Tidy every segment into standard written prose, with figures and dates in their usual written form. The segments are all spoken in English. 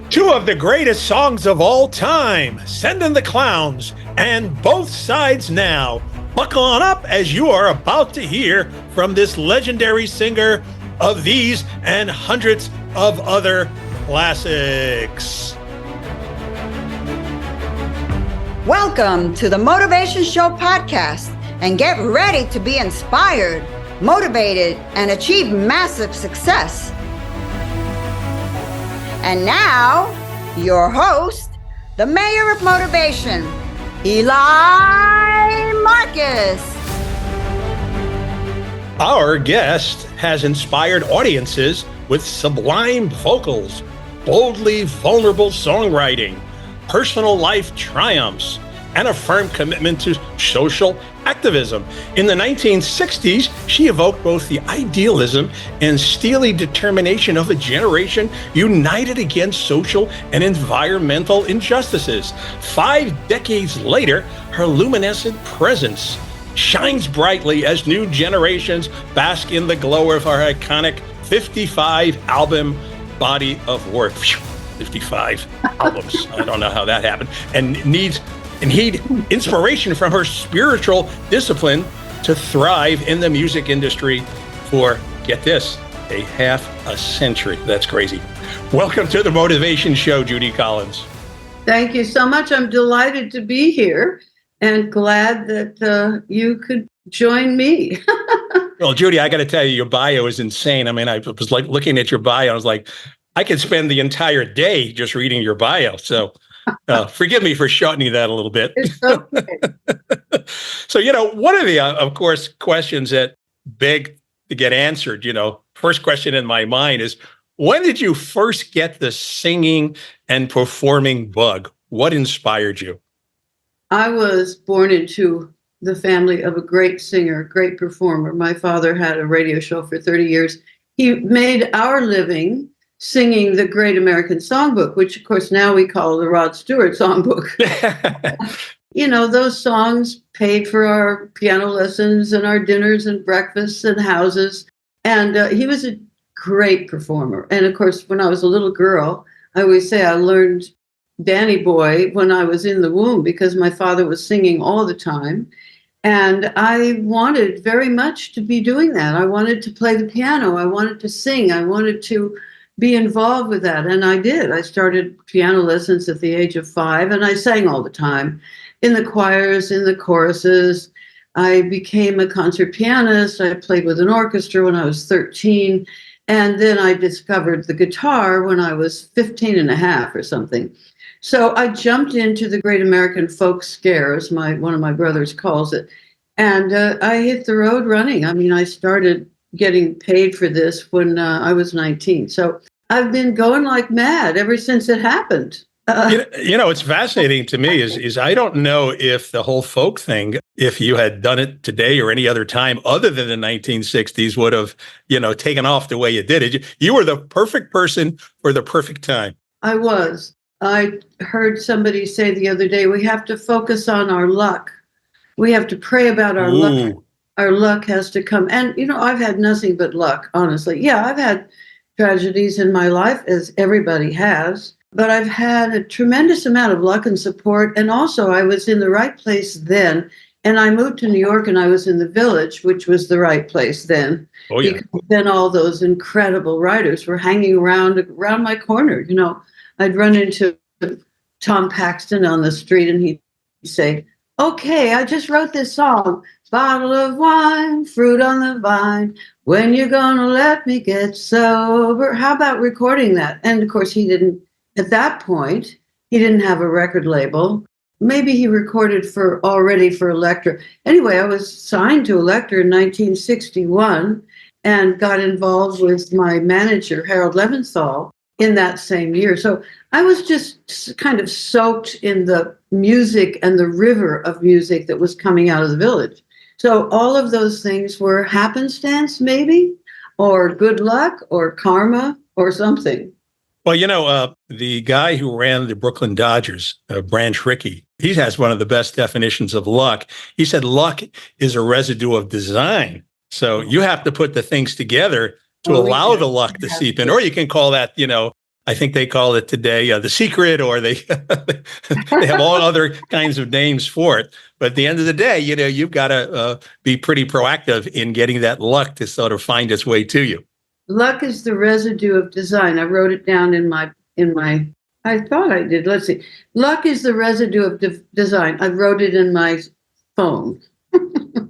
Two of the greatest songs of all time, Send in the Clowns and Both Sides Now. Buckle on up as you are about to hear from this legendary singer of these and hundreds of other classics. Welcome to the Motivation Show podcast, and get ready to be inspired, motivated, and achieve massive success. And now, your host, the mayor of motivation, Eli Marcus. Our guest has inspired audiences with sublime vocals, boldly vulnerable songwriting, personal life triumphs, and a firm commitment to social activism. In the 1960s, she evoked both the idealism and steely determination of a generation united against social and environmental injustices. 5 decades later, her luminescent presence shines brightly as new generations bask in the glow of her iconic 55 album body of work. 55 albums. I don't know how that happened. And heed inspiration from her spiritual discipline to thrive in the music industry for, get this, a half a century. That's crazy. Welcome to the Motivation Show, Judy Collins. Thank you so much. I'm delighted to be here and glad that you could join me. Well, Judy, I got to tell you, your bio is insane. I mean, I was like looking at your bio. I was like, I could spend the entire day just reading your bio. So forgive me for shortening that a little bit. It's okay. So, one of the, of course, questions that beg to get answered, first question in my mind is, when did you first get the singing and performing bug? What inspired you? I was born into the family of a great singer, great performer. My father had a radio show for 30 years. He made our living singing the Great American Songbook, which, of course, now we call the Rod Stewart Songbook. Those songs paid for our piano lessons and our dinners and breakfasts and houses. And he was a great performer. And, of course, when I was a little girl, I always say I learned Danny Boy when I was in the womb because my father was singing all the time. And I wanted very much to be doing that. I wanted to play the piano. I wanted to sing. I wanted to be involved with that. And I did. I started piano lessons at the age of 5, and I sang all the time in the choirs, in the choruses. I became a concert pianist. I played with an orchestra when I was 13. And then I discovered the guitar when I was 15 and a half or something. So I jumped into the Great American Folk Scare, as one of my brothers calls it. And I hit the road running. I mean, I started getting paid for this when I was 19. So I've been going like mad ever since it happened. It's fascinating to me is I don't know if the whole folk thing, if you had done it today or any other time other than the 1960s, would have, taken off the way you did it. You were the perfect person for the perfect time. I was. I heard somebody say the other day, we have to focus on our luck. We have to pray about our luck. Our luck has to come. And, I've had nothing but luck, honestly. Yeah, I've had tragedies in my life, as everybody has, but I've had a tremendous amount of luck and support. And also, I was in the right place then. And I moved to New York and I was in the Village, which was the right place then. Oh, yeah. Because then all those incredible writers were hanging around my corner. I'd run into Tom Paxton on the street and he'd say, okay, I just wrote this song. Bottle of wine, fruit on the vine. When you're gonna let me get sober? How about recording that? And of course, at that point, he didn't have a record label. Maybe he recorded already for Elektra. Anyway, I was signed to Elektra in 1961 and got involved with my manager, Harold Leventhal, in that same year. So I was just kind of soaked in the music and the river of music that was coming out of the Village. So all of those things were happenstance, maybe, or good luck, or karma, or something. Well, the guy who ran the Brooklyn Dodgers, Branch Rickey, he has one of the best definitions of luck. He said luck is a residue of design. So you have to put the things together to allow the luck to seep in, or you can call that, I think they call it today The Secret, or they they have all other kinds of names for it. But at the end of the day, you've got to be pretty proactive in getting that luck to sort of find its way to you. Luck is the residue of design. I wrote it down in my. I thought I did. Let's see. Luck is the residue of design. I wrote it in my phone.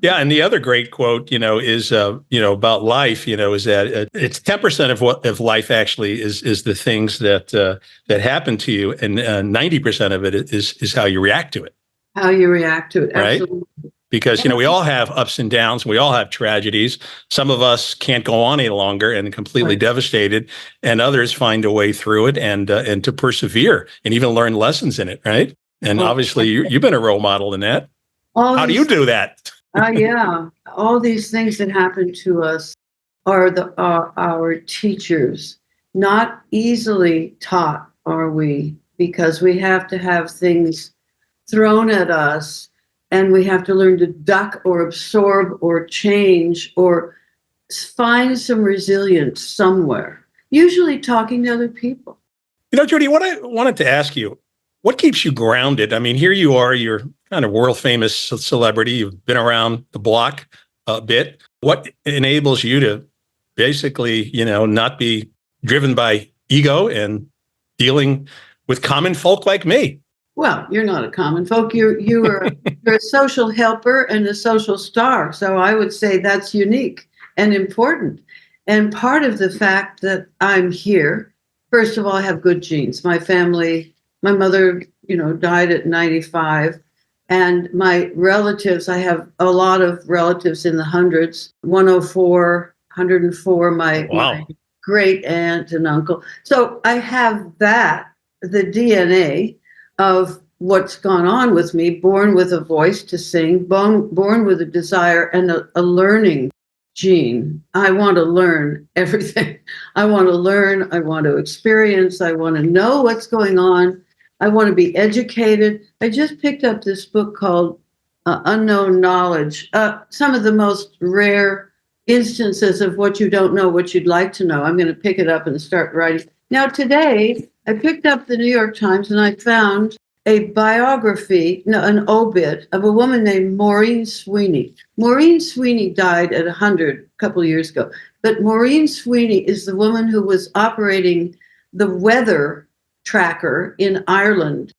Yeah, and the other great quote, is about life, is that it's 10% of life actually is the things that happen to you, and 90% of it is how you react to it. How you react to it, right? Absolutely. Because we all have ups and downs, we all have tragedies. Some of us can't go on any longer and completely devastated, and others find a way through it and to persevere and even learn lessons in it, right? And obviously, you've been a role model in that. How do you do that? Yeah, all these things that happen to us are our teachers. Not easily taught, are we? Because we have to have things thrown at us, and we have to learn to duck or absorb or change or find some resilience somewhere. Usually, talking to other people. Judy, what I wanted to ask you, what keeps you grounded? I mean, here you are, you're kind of world famous celebrity. You've been around the block a bit. What enables you to basically, not be driven by ego and dealing with common folk like me? Well, you're not a common folk. You're a social helper and a social star. So I would say that's unique and important. And part of the fact that I'm here, first of all, I have good genes. My family, my mother, died at 95. And my relatives, I have a lot of relatives in the hundreds, 104, 104, my great aunt and uncle. So I have the DNA of what's gone on with me, born with a voice to sing, born with a desire and a learning gene. I want to learn everything. I want to learn. I want to experience. I want to know what's going on. I want to be educated. I just picked up this book called Unknown Knowledge, some of the most rare instances of what you don't know, what you'd like to know. I'm going to pick it up and start writing. Now, today, I picked up the New York Times and I found a biography, an obit of a woman named Maureen Sweeney. Maureen Sweeney died at 100 a couple of years ago. But Maureen Sweeney is the woman who was operating the weather tracker in Ireland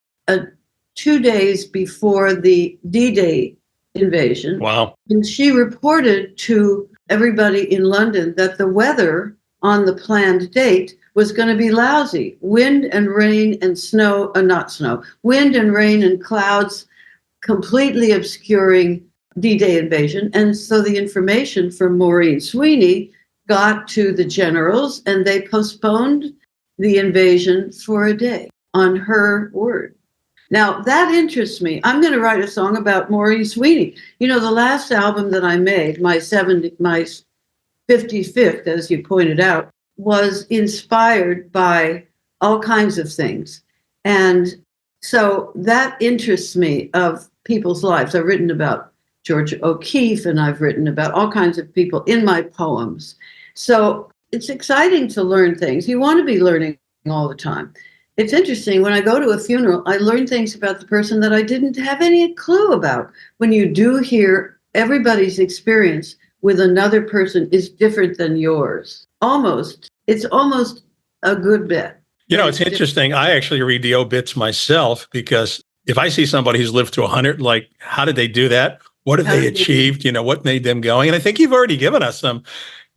2 days before the D-Day invasion. Wow. And she reported to everybody in London that the weather on the planned date was going to be lousy. Wind and rain and snow, not snow, wind and rain and clouds completely obscuring D-Day invasion. And so the information from Maureen Sweeney got to the generals and they postponed the invasion for a day on her word. Now, that interests me. I'm going to write a song about Maureen Sweeney. The last album that I made, my 55th, as you pointed out, was inspired by all kinds of things. And so that interests me of people's lives. I've written about Georgia O'Keeffe and I've written about all kinds of people in my poems. So it's exciting to learn things. You want to be learning all the time. It's interesting. When I go to a funeral, I learn things about the person that I didn't have any clue about. When you do hear everybody's experience with another person is different than yours. It's almost a good bet. It's interesting. I actually read the obits myself because if I see somebody who's lived to 100, like, how did they do that? What have they achieved? What made them going? And I think you've already given us some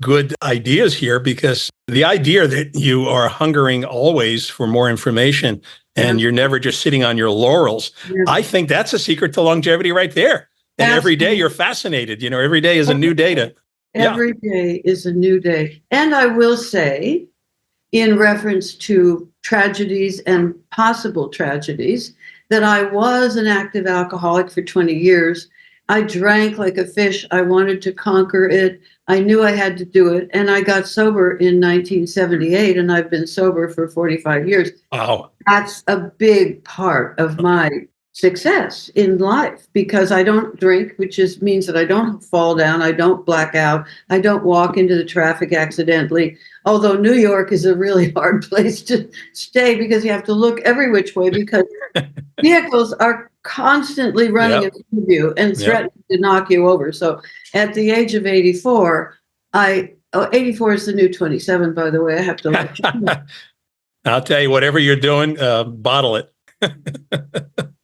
good ideas here, because the idea that you are hungering always for more information and you're never just sitting on your laurels, I think that's a secret to longevity right there. And every day you're fascinated. Every day is a new day Every day is a new day. And I will say, in reference to tragedies and possible tragedies, that I was an active alcoholic for 20 years. I drank like a fish. I wanted to conquer it. I knew I had to do it. And I got sober in 1978, and I've been sober for 45 years. Wow. That's a big part of my success in life because I don't drink, which means that I don't fall down, I don't black out, I don't walk into the traffic accidentally. Although New York is a really hard place to stay because you have to look every which way because vehicles are constantly running in front of you and threatening to knock you over. So at the age of 84, 84 is the new 27, by the way. I have to let you know. I'll tell you, whatever you're doing, bottle it.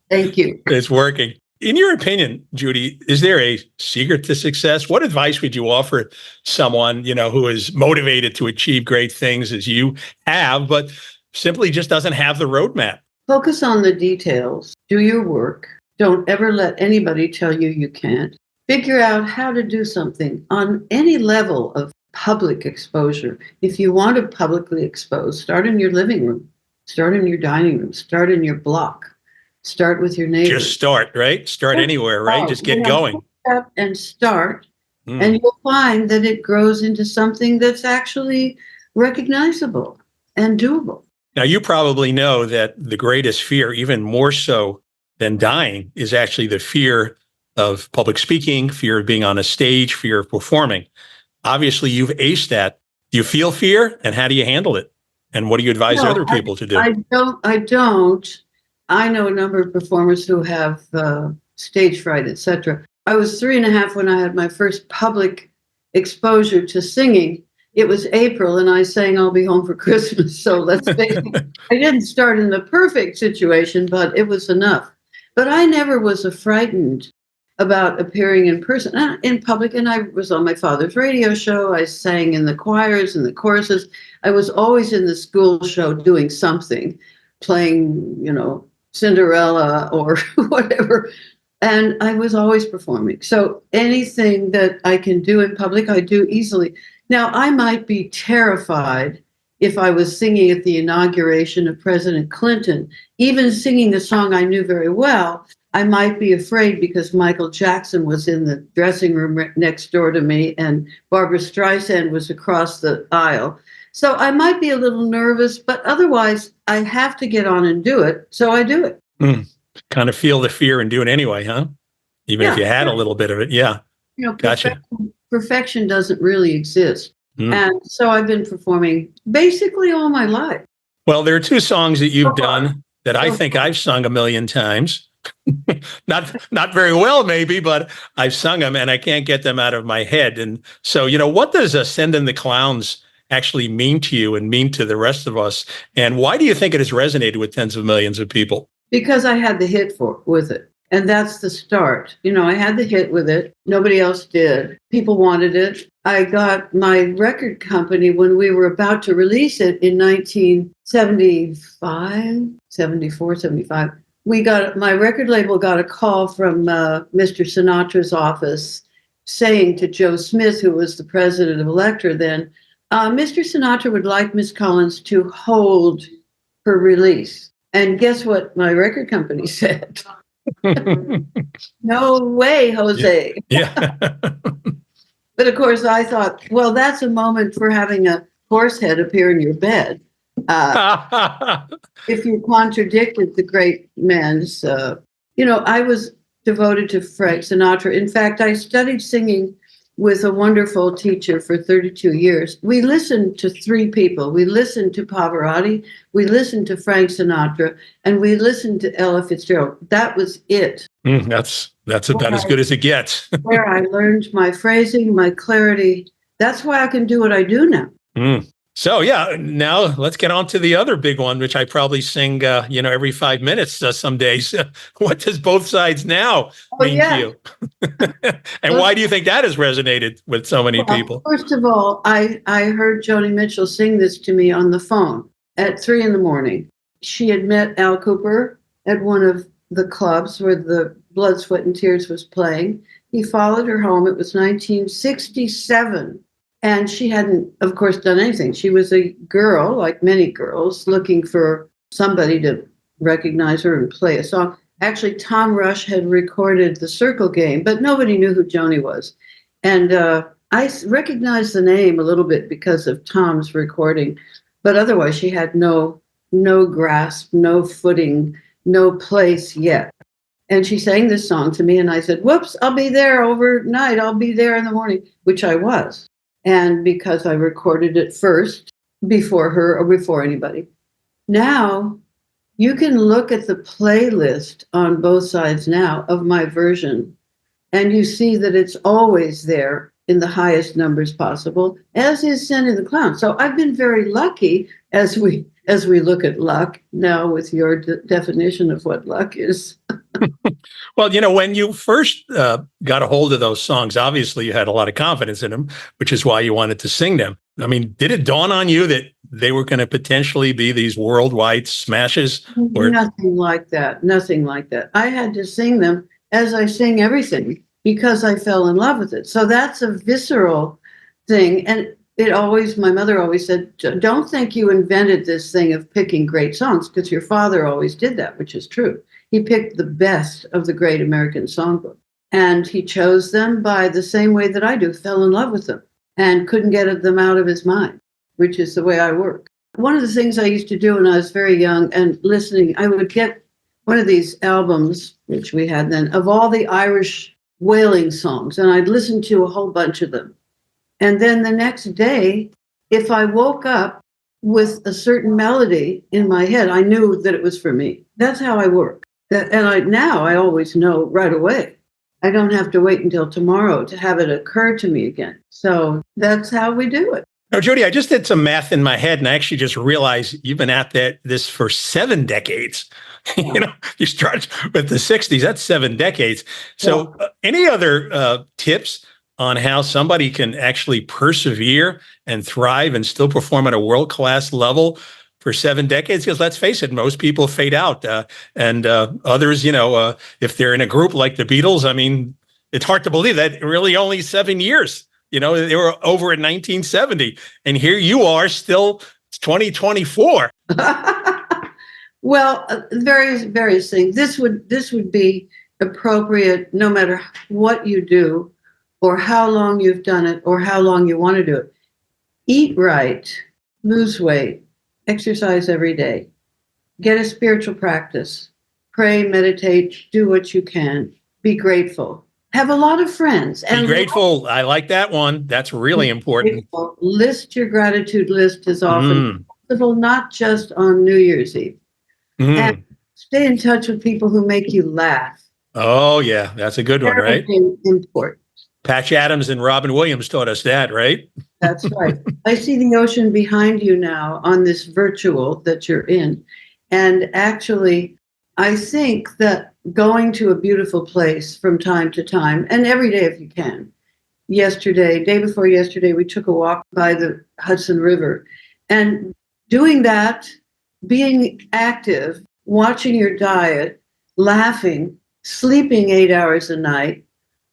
Thank you. It's working. In your opinion, Judy, is there a secret to success? What advice would you offer someone, who is motivated to achieve great things as you have, but simply just doesn't have the roadmap? Focus on the details. Do your work. Don't ever let anybody tell you you can't. Figure out how to do something on any level of public exposure. If you want to publicly expose, start in your living room, start in your dining room, start in your block, start with your neighbors. Just start, right? Start anywhere, right? Just get going. And start, and you'll find that it grows into something that's actually recognizable and doable. Now, you probably know that the greatest fear, even more so than dying, is actually the fear of public speaking, fear of being on a stage, fear of performing. Obviously, you've aced that. Do you feel fear, and how do you handle it? And what do you advise other people to do? I don't. I know a number of performers who have stage fright, etc. I was 3.5 when I had my first public exposure to singing. It was April, and I sang "I'll Be Home for Christmas." So let's face it, I didn't start in the perfect situation, but it was enough. But I never was frightened about appearing in person, in public. And I was on my father's radio show. I sang in the choirs and the choruses. I was always in the school show doing something, playing, Cinderella or whatever. And I was always performing. So anything that I can do in public, I do easily. Now, I might be terrified if I was singing at the inauguration of President Clinton, even singing a song I knew very well. I might be afraid because Michael Jackson was in the dressing room next door to me and Barbra Streisand was across the aisle. So I might be a little nervous, but otherwise I have to get on and do it. So I do it. Kind of feel the fear and do it anyway, huh? Even if you had a little bit of it. Yeah. Gotcha. Perfection doesn't really exist. And so I've been performing basically all my life. Well, there are two songs that you've done that I think I've sung 1 million times. Not very well, maybe, but I've sung them and I can't get them out of my head. And so, what does Sending the Clowns actually mean to you and mean to the rest of us? And why do you think it has resonated with tens of millions of people? Because I had the hit with it. And that's the start. I had the hit with it. Nobody else did. People wanted it. I got my record company when we were about to release it in 1975, 74, 75. My record label got a call from Mr. Sinatra's office saying to Joe Smith, who was the president of Elektra then, Mr. Sinatra would like Miss Collins to hold her release. And guess what my record company said? No way, Jose. Yeah. But of course, I thought, well, that's a moment for having a horse head appear in your bed. If you contradicted the great man's, I was devoted to Frank Sinatra. In fact, I studied singing with a wonderful teacher for 32 years. We listened to 3 people. We listened to Pavarotti, we listened to Frank Sinatra, and we listened to Ella Fitzgerald. That was it. That's about as good as it gets. Where I learned my phrasing, my clarity. That's why I can do what I do now. So, now let's get on to the other big one, which I probably sing, every 5 minutes some days. What does Both Sides Now mean to you? And why do you think that has resonated with so many people? First of all, I heard Joni Mitchell sing this to me on the phone at 3 a.m. She had met Al Cooper at one of the clubs where the Blood, Sweat, and Tears was playing. He followed her home. It was 1967. And she hadn't, of course, done anything. She was a girl, like many girls, looking for somebody to recognize her and play a song. Actually, Tom Rush had recorded The Circle Game, but nobody knew who Joni was. And I recognized the name a little bit because of Tom's recording, but otherwise she had no grasp, no footing, no place yet. And she sang this song to me, and I said, whoops, I'll be there overnight. I'll be there in the morning, which I was. And because I recorded it first before her or before anybody. Now, you can look at the playlist on both sides now of my version, and you see that it's always there in the highest numbers possible, as is Send in the Clown. So I've been very lucky as we look at luck now with your definition of what luck is. Well, when you first got a hold of those songs, obviously you had a lot of confidence in them, which is why you wanted to sing them. I mean, did it dawn on you that they were going to potentially be these worldwide smashes? Or... Nothing like that. Nothing like that. I had to sing them as I sing everything because I fell in love with it. So that's a visceral thing. And my mother always said, don't think you invented this thing of picking great songs, because your father always did that, which is true. He picked the best of the great American songbook, and he chose them by the same way that I do, fell in love with them and couldn't get them out of his mind, which is the way I work. One of the things I used to do when I was very young and listening, I would get one of these albums, which we had then, of all the Irish wailing songs, and I'd listen to a whole bunch of them. And then the next day, if I woke up with a certain melody in my head, I knew that it was for me. That's how I work. Now I always know right away. I don't have to wait until tomorrow to have it occur to me again. So that's how we do it. Now, Judy, I just did some math in my head, and I actually just realized you've been at this for 7 decades. Yeah. You start with the 60s, that's 7 decades. So any other tips on how somebody can actually persevere and thrive and still perform at a world-class level for 7 decades? Because let's face it, most people fade out. And others, if they're in a group like the Beatles, I mean, it's hard to believe that really only 7 years. They were over in 1970. And here you are still 2024. Well, various things. This would be appropriate no matter what you do or how long you've done it or how long you want to do it. Eat right, lose weight, exercise every day, get a spiritual practice, pray, meditate, do what you can, be grateful, have a lot of friends. And be grateful. I like that one. That's really important. Grateful. List your gratitude list as often as possible, not just on New Year's Eve. And stay in touch with people who make you laugh. Oh, yeah. That's a good one, right? Important. Patch Adams and Robin Williams taught us that, right? That's right. I see the ocean behind you now on this virtual that you're in. And actually, I think that going to a beautiful place from time to time, and every day if you can. Day before yesterday, we took a walk by the Hudson River. And doing that, being active, watching your diet, laughing, sleeping 8 hours a night,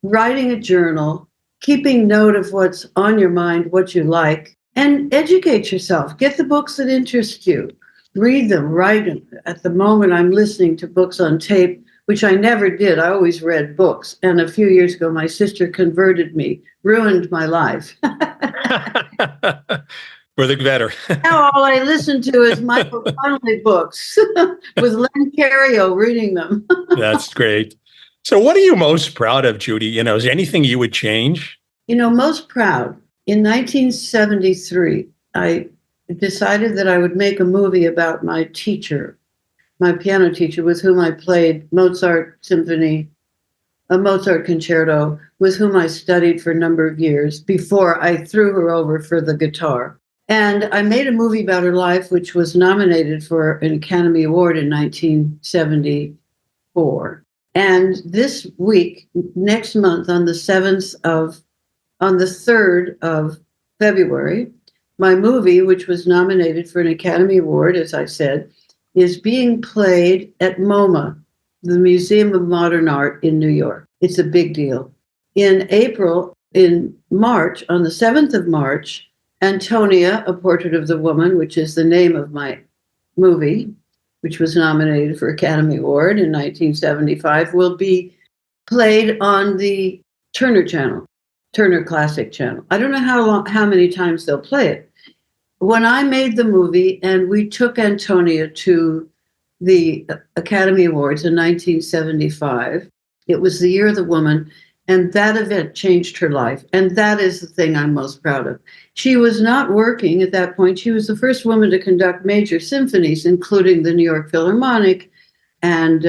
writing a journal, keeping note of what's on your mind, what you like, and educate yourself. Get the books that interest you. Read them, write them. At the moment, I'm listening to books on tape, which I never did. I always read books. And a few years ago, my sister converted me, ruined my life. For the better. Now all I listen to is Michael Connelly books with Len Cariou reading them. That's great. So what are you most proud of, Judy? Is there anything you would change? Most proud. In 1973, I decided that I would make a movie about my teacher, my piano teacher with whom I played Mozart Symphony, a Mozart concerto, with whom I studied for a number of years before I threw her over for the guitar. And I made a movie about her life, which was nominated for an Academy Award in 1974. And this week, next month, on the 3rd of February, my movie, which was nominated for an Academy Award, as I said, is being played at MoMA, the Museum of Modern Art in New York. It's a big deal. In March, on the 7th of March, Antonia, A Portrait of the Woman, which is the name of my movie, which was nominated for Academy Award in 1975, will be played on the Turner Channel, Turner Classic Channel. I don't know how many times they'll play it. When I made the movie and we took Antonia to the Academy Awards in 1975. It was the Year of the Woman, and that event changed her life. And that is the thing I'm most proud of. She was not working at that point. She was the first woman to conduct major symphonies, including the New York Philharmonic and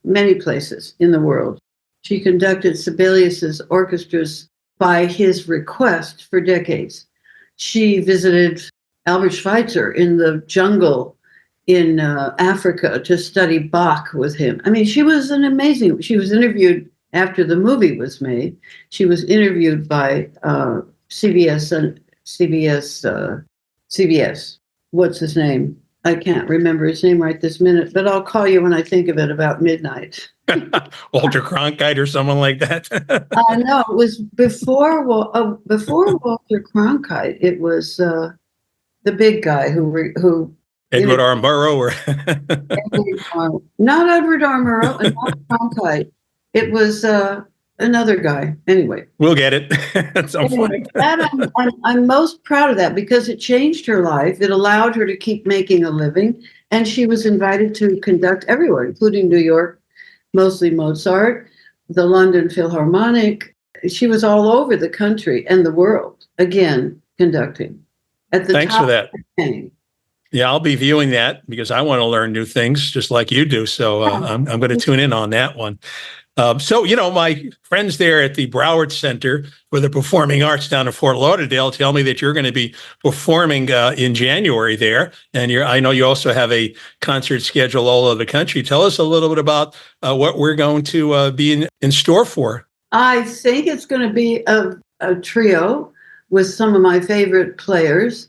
many places in the world. She conducted Sibelius's orchestras by his request for decades. She visited Albert Schweitzer in the jungle in Africa to study Bach with him. I mean, she was she was interviewed after the movie was made. She was interviewed by CBS. What's his name? I can't remember his name right this minute, but I'll call you when I think of it about midnight. Walter Cronkite or someone like that. No, it was before Walter Cronkite. It was the big guy who Edward R. Murrow or not Edward R. Murrow and not Cronkite. It was another guy. Anyway, we'll get it at some point. I'm most proud of that because it changed her life. It allowed her to keep making a living, and she was invited to conduct everywhere, including New York, mostly Mozart, the London Philharmonic. She was all over the country and the world, again, conducting. Thanks for that. Yeah, I'll be viewing that because I want to learn new things just like you do. So I'm going to tune in on that one. So, my friends there at the Broward Center for the Performing Arts down in Fort Lauderdale tell me that you're going to be performing in January there. And I know you also have a concert schedule all over the country. Tell us a little bit about what we're going to be in store for. I think it's going to be a trio with some of my favorite players.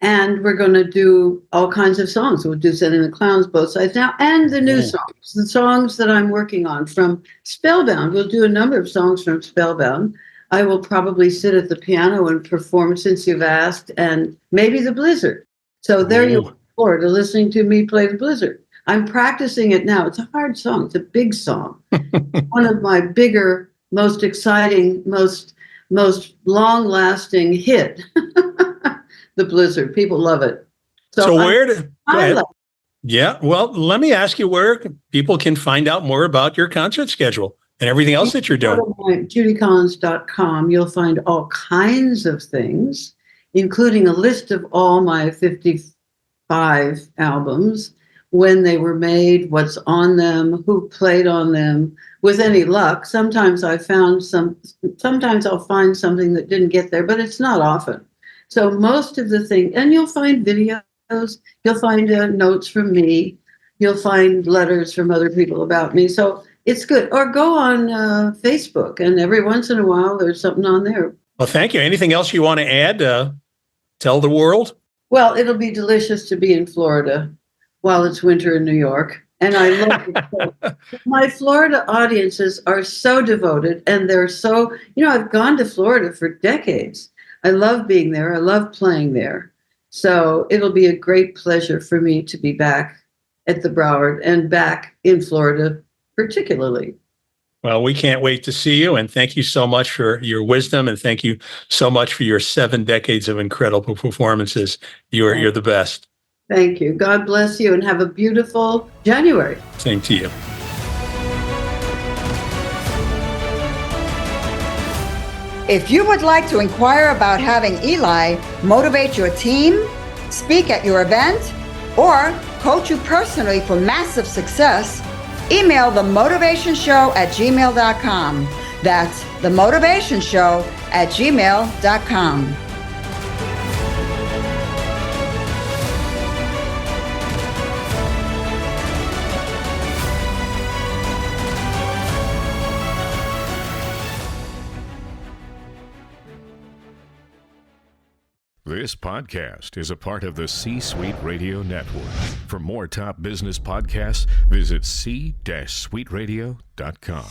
And we're going to do all kinds of songs. We'll do Sending the Clowns, Both Sides Now, and the new songs, the songs that I'm working on from Spellbound. We'll do a number of songs from Spellbound. I will probably sit at the piano and perform Since You've Asked and maybe The Blizzard. So there you look forward to listening to me play The Blizzard. I'm practicing it now. It's a hard song. It's a big song. One of my bigger, most exciting, most long-lasting hit. The Blizzard. People love it. So go ahead. Yeah. Well, let me ask you where people can find out more about your concert schedule and everything else that you're doing. JudyCollins.com. You'll find all kinds of things, including a list of all my 55 albums, when they were made, what's on them, who played on them. With any luck, sometimes I'll find something that didn't get there, but it's not often. So most of the thing, and you'll find videos, you'll find notes from me, you'll find letters from other people about me. So it's good. Or go on Facebook, and every once in a while there's something on there. Well, thank you. Anything else you want to add? Tell the world? Well, it'll be delicious to be in Florida while it's winter in New York. And I love it. My Florida audiences are so devoted, and they're so, I've gone to Florida for decades. I love being there. I love playing there. So it'll be a great pleasure for me to be back at the Broward and back in Florida, particularly. Well, we can't wait to see you. And thank you so much for your wisdom. And thank you so much for your 7 decades of incredible performances. You're the best. Thank you. God bless you and have a beautiful January. Same to you. If you would like to inquire about having Eli motivate your team, speak at your event, or coach you personally for massive success, email themotivationshow@gmail.com. That's themotivationshow@gmail.com. This podcast is a part of the C-Suite Radio Network. For more top business podcasts, visit c-suiteradio.com.